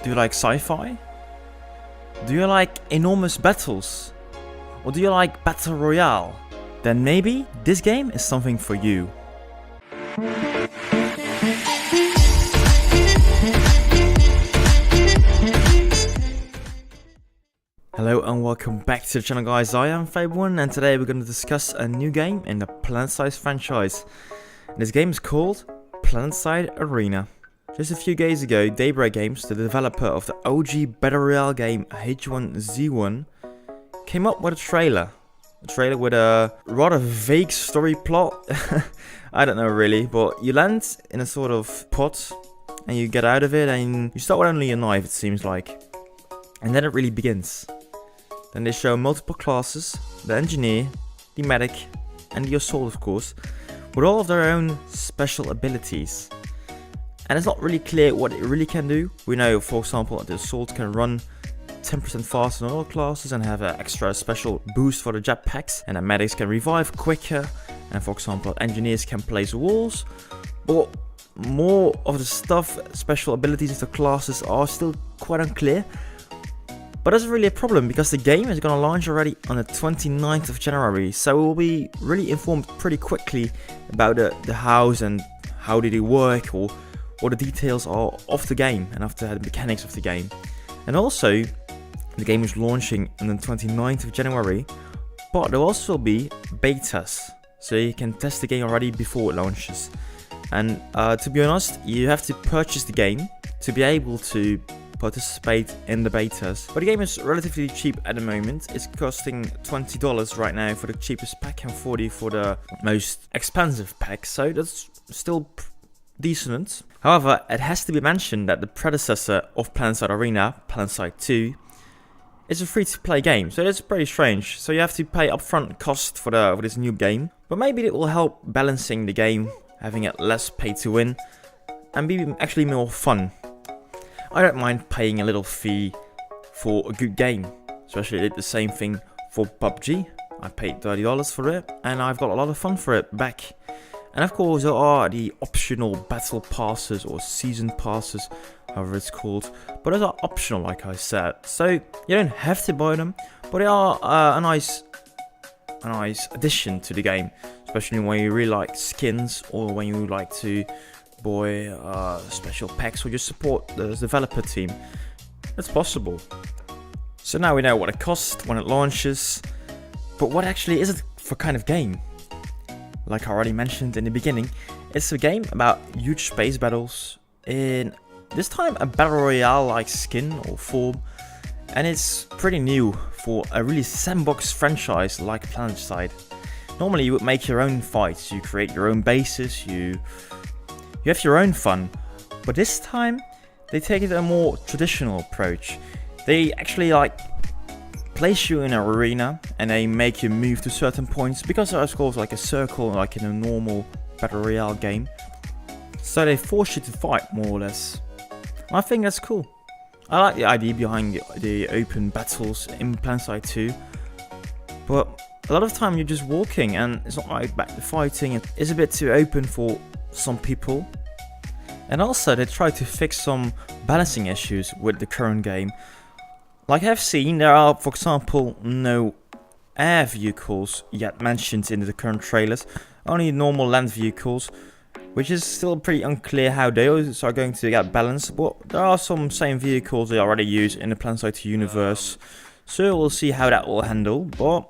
Do you like sci-fi? Do you like enormous battles? Or do you like Battle Royale? Then maybe this game is something for you. Hello and welcome back to the channel, guys. I am Fable1 and today we're going to discuss a new game in the Planetside franchise. This game is called Planetside Arena. Just a few days ago, Daybreak Games, the developer of the OG Battle Royale game H1Z1, came up with a trailer. A trailer with a rather vague story plot. I don't know really, but you land in a sort of pot and you get out of it and you start with only a knife, it seems like. And then it really begins. Then they show multiple classes, the engineer, the medic and the assault, of course, with all of their own special abilities. And it's not really clear what it really can do. We know, for example, that the assault can run 10% faster than other classes and have an extra special boost for the jetpacks, and the medics can revive quicker, and for example, engineers can place walls. But more of the stuff, special abilities of the classes are still quite unclear. But that's really a problem because the game is going to launch already on the 29th of January, so we'll be really informed pretty quickly about the hows and how did it work, or what the details are of the game and of the mechanics of the game. And also, the game is launching on the 29th of January, but there will also be betas, so you can test the game already before it launches. And to be honest, you have to purchase the game to be able to participate in the betas. But the game is relatively cheap at the moment. It's costing $20 right now for the cheapest pack and $40 for the most expensive pack, so that's still decent. However, it has to be mentioned that the predecessor of Planetside Arena, Planetside 2, is a free-to-play game, so that's pretty strange. So you have to pay upfront cost for this new game, but maybe it will help balancing the game, having it less pay to win, and be actually more fun. I don't mind paying a little fee for a good game, especially I did the same thing for PUBG. I paid $30 for it, and I've got a lot of fun for it back. And of course there are the optional battle passes or season passes, however it's called, but those are optional like I said, so you don't have to buy them, but they are a nice addition to the game, especially when you really like skins or when you like to buy special packs or just support the developer team. That's possible. So now we know what it costs when it launches, but what actually is it for kind of game? Like I already mentioned in the beginning, it's a game about huge space battles in, this time, a Battle Royale like skin or form, and it's pretty new for a really sandbox franchise like Planetside. Normally you would make your own fights, you create your own bases, you have your own fun, but this time they take it a more traditional approach. They actually place you in an arena and they make you move to certain points, because there's of course like a circle like in a normal Battle Royale game. So they force you to fight more or less. And I think that's cool. I like the idea behind the open battles in Planetside 2. But a lot of time you're just walking and it's not like back to fighting. It's a bit too open for some people. And also they try to fix some balancing issues with the current game. Like I've seen, there are, for example, no air vehicles yet mentioned in the current trailers, only normal land vehicles, which is still pretty unclear how those are going to get balanced, but there are some same vehicles they already use in the Planetside 2 universe, so we'll see how that will handle, but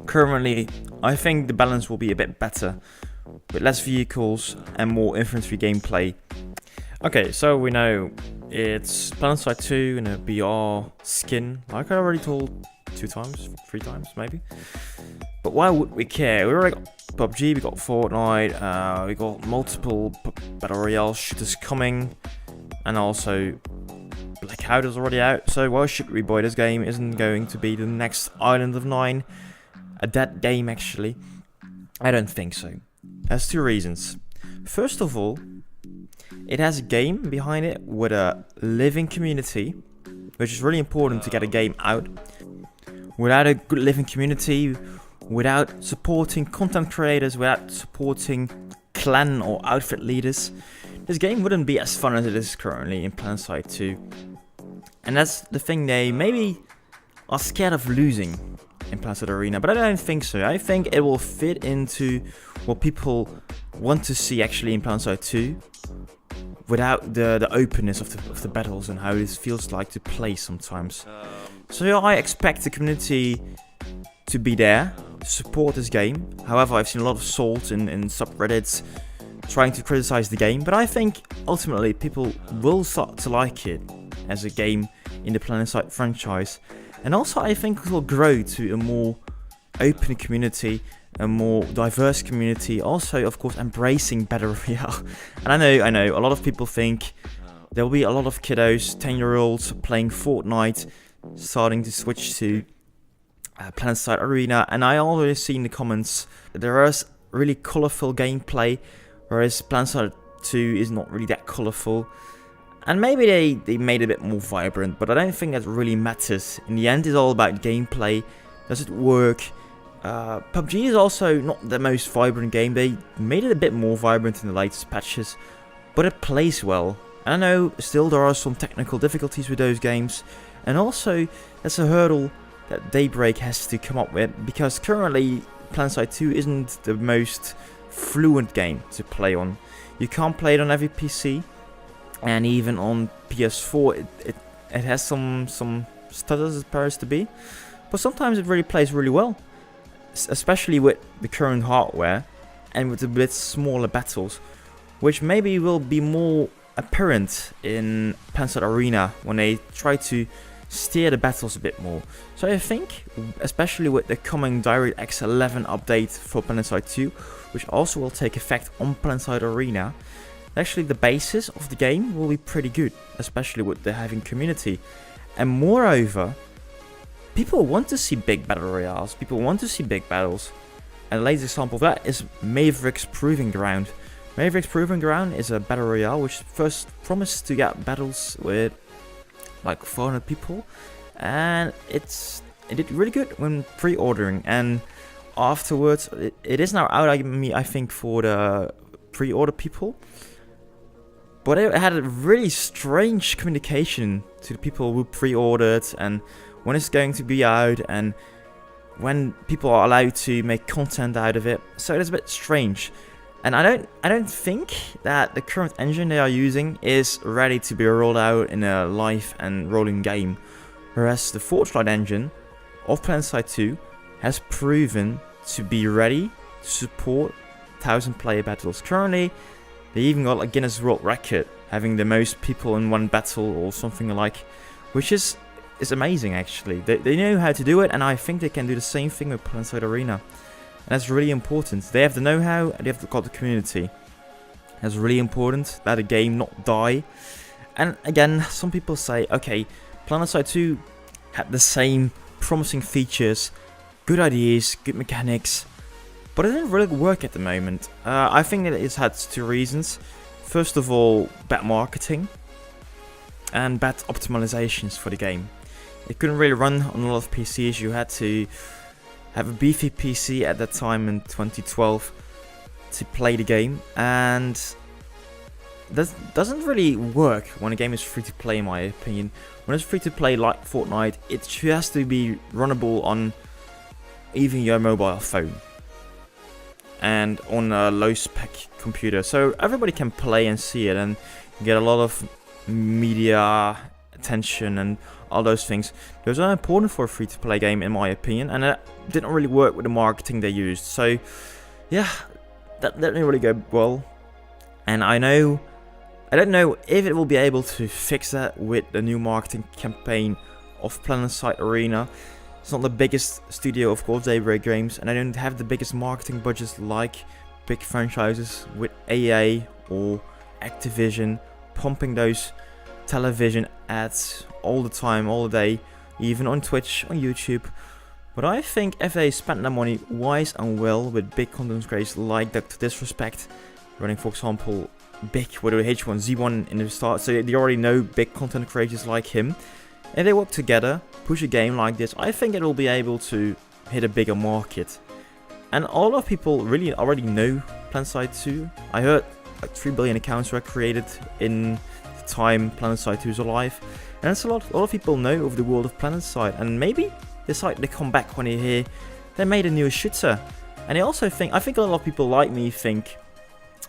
currently I think the balance will be a bit better, with less vehicles and more infantry gameplay. Okay, so we know it's Planetside 2 in a BR skin, like I already told 3 times maybe. But why would we care? We already got PUBG, we got Fortnite, we got multiple Battle Royale shooters coming, and also Blackout is already out, so why should we buy this game? Isn't going to be the next Island of 9, a dead game actually? I don't think so. There's 2 reasons. First of all, it has a game behind it with a living community, which is really important to get a game out. Without a good living community, without supporting content creators, without supporting clan or outfit leaders, this game wouldn't be as fun as it is currently in Planetside 2. And that's the thing, they maybe are scared of losing in Planetside Arena, but I don't think so. I think it will fit into what people want to see actually in Planetside 2, without the openness of the battles and how it feels like to play sometimes. So yeah, I expect the community to be there to support this game. However, I've seen a lot of salt in subreddits trying to criticize the game, but I think ultimately people will start to like it as a game in the Planetside franchise. And also I think it will grow to a more open community, a more diverse community, also of course embracing Battle Royale. And I know, a lot of people think there will be a lot of kiddos, 10-year-olds playing Fortnite, starting to switch to Planetside Arena, and I already see in the comments that there is really colourful gameplay, whereas Planetside 2 is not really that colourful. And maybe they made it a bit more vibrant, but I don't think that really matters. In the end, it's all about gameplay. Does it work? PUBG is also not the most vibrant game. They made it a bit more vibrant in the latest patches, but it plays well. And I know still there are some technical difficulties with those games, and also that's a hurdle that Daybreak has to come up with, because currently Planetside 2 isn't the most fluent game to play on. You can't play it on every PC, and even on PS4 it has some stutters as appears to be, but sometimes it really plays really well, especially with the current hardware and with the bit smaller battles, which maybe will be more apparent in Planetside Arena when they try to steer the battles a bit more. So I think, especially with the coming DirectX 11 update for Planetside 2, which also will take effect on Planetside Arena, actually the basis of the game will be pretty good, especially with the having community. And moreover, people want to see big battle royales, people want to see big battles. And the latest example of that is Maverick's Proving Ground. Maverick's Proving Ground is a battle royale which first promised to get battles with like 400 people, and it did really good when pre-ordering, and afterwards it is now out, I think, for the pre-order people. But it had a really strange communication to the people who pre-ordered, and when it's going to be out, and when people are allowed to make content out of it. So it is a bit strange, and I don't think that the current engine they are using is ready to be rolled out in a live and rolling game, whereas the Fortnite engine of Planetside 2 has proven to be ready to support 1,000-player battles. Currently, they even got a Guinness World Record, having the most people in one battle or something like, which is amazing actually. They know how to do it, and I think they can do the same thing with Planetside Arena. And that's really important. They have the know-how, and they have got the community. That's really important, that a game not die. And again, some people say, okay, Planetside 2 had the same promising features, good ideas, good mechanics, but it didn't really work at the moment. I think that it's had two reasons. First of all, bad marketing and bad optimizations for the game. It couldn't really run on a lot of PCs. You had to have a beefy PC at that time in 2012 to play the game, and that doesn't really work when a game is free to play, in my opinion. When it's free to play like Fortnite, it has to be runnable on even your mobile phone and on a low spec computer, so everybody can play and see it and get a lot of media attention and all those things. Those are important for a free to play game, in my opinion, and it didn't really work with the marketing they used. So yeah, that didn't really go well, and I don't know if it will be able to fix that with the new marketing campaign of Planetside Arena. It's not the biggest studio, of course, Daybreak Games, and I don't have the biggest marketing budgets like big franchises with EA or Activision pumping those television ads all the time, all day, even on Twitch, on YouTube. But I think if they spend their money wise and well with big content creators like Dr. Disrespect, running, for example, big with a H1Z1 in the start, so they already know big content creators like him. If they work together, push a game like this, I think it will be able to hit a bigger market. And a lot of people really already know Planetside 2. I heard like 3 billion accounts were created in the time Planetside 2 is alive. And that's a lot of people know of the world of Planetside, and maybe decide to come back when they hear they made a new shooter. And I think a lot of people like me think,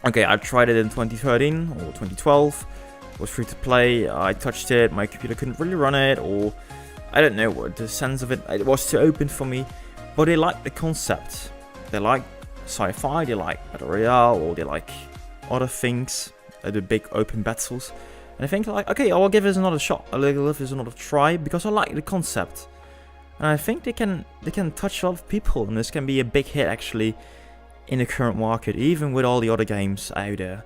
okay, I tried it in 2013 or 2012, it was free to play, I touched it, my computer couldn't really run it, or I don't know what the sense of it was too open for me, but they like the concept. They like Sci-Fi, they like Battle Royale, or they like other things, the big open battles. And I think like, okay, I'll give this another shot, I'll give this another try, because I like the concept. And I think they can touch a lot of people, and this can be a big hit actually in the current market, even with all the other games out there.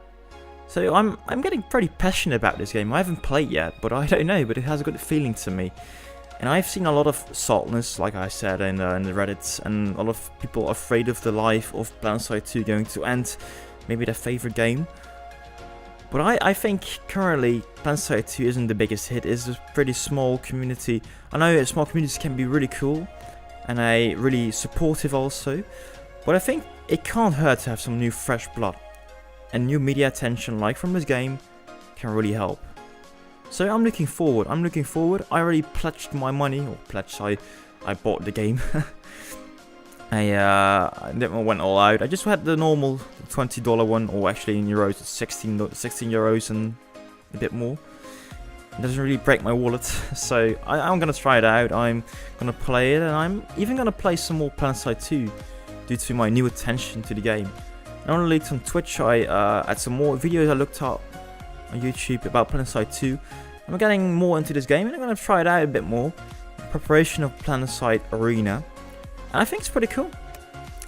So I'm getting pretty passionate about this game. I haven't played yet, but I don't know, but it has a good feeling to me. And I've seen a lot of saltness, like I said, in the Reddits, and a lot of people afraid of the life of Planetside 2 going to end, maybe their favorite game. But I think currently Planetside 2 isn't the biggest hit. It's a pretty small community. I know small communities can be really cool, and really supportive also. But I think it can't hurt to have some new fresh blood. And new media attention like from this game can really help. So I'm looking forward. I already pledged my money, or pledged, I bought the game. I didn't went all out. I just had the normal $20 one, or actually in euros, it's 16 euros and a bit more. It doesn't really break my wallet, so I'm gonna try it out. I'm gonna play it, and I'm even gonna play some more Planetside 2 due to my new attention to the game. Not only on Twitch, I had some more videos I looked up on YouTube about Planetside 2. I'm getting more into this game, and I'm gonna try it out a bit more in preparation of Planetside Arena. And I think it's pretty cool.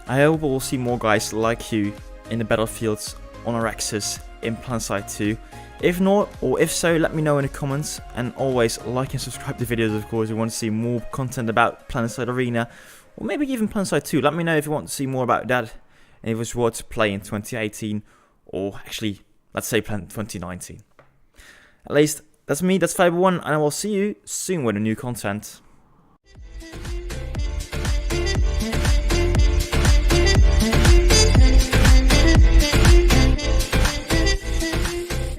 I hope we'll see more guys like you in the battlefields on Auraxis in Planetside 2. If not, or if so, let me know in the comments. And always like and subscribe to videos, of course, if you want to see more content about Planetside Arena, or maybe even Planetside 2. Let me know if you want to see more about that, and if it's worth to play in 2018, or actually, let's say 2019. At least, that's me, that's Fiber1, and I will see you soon with the new content.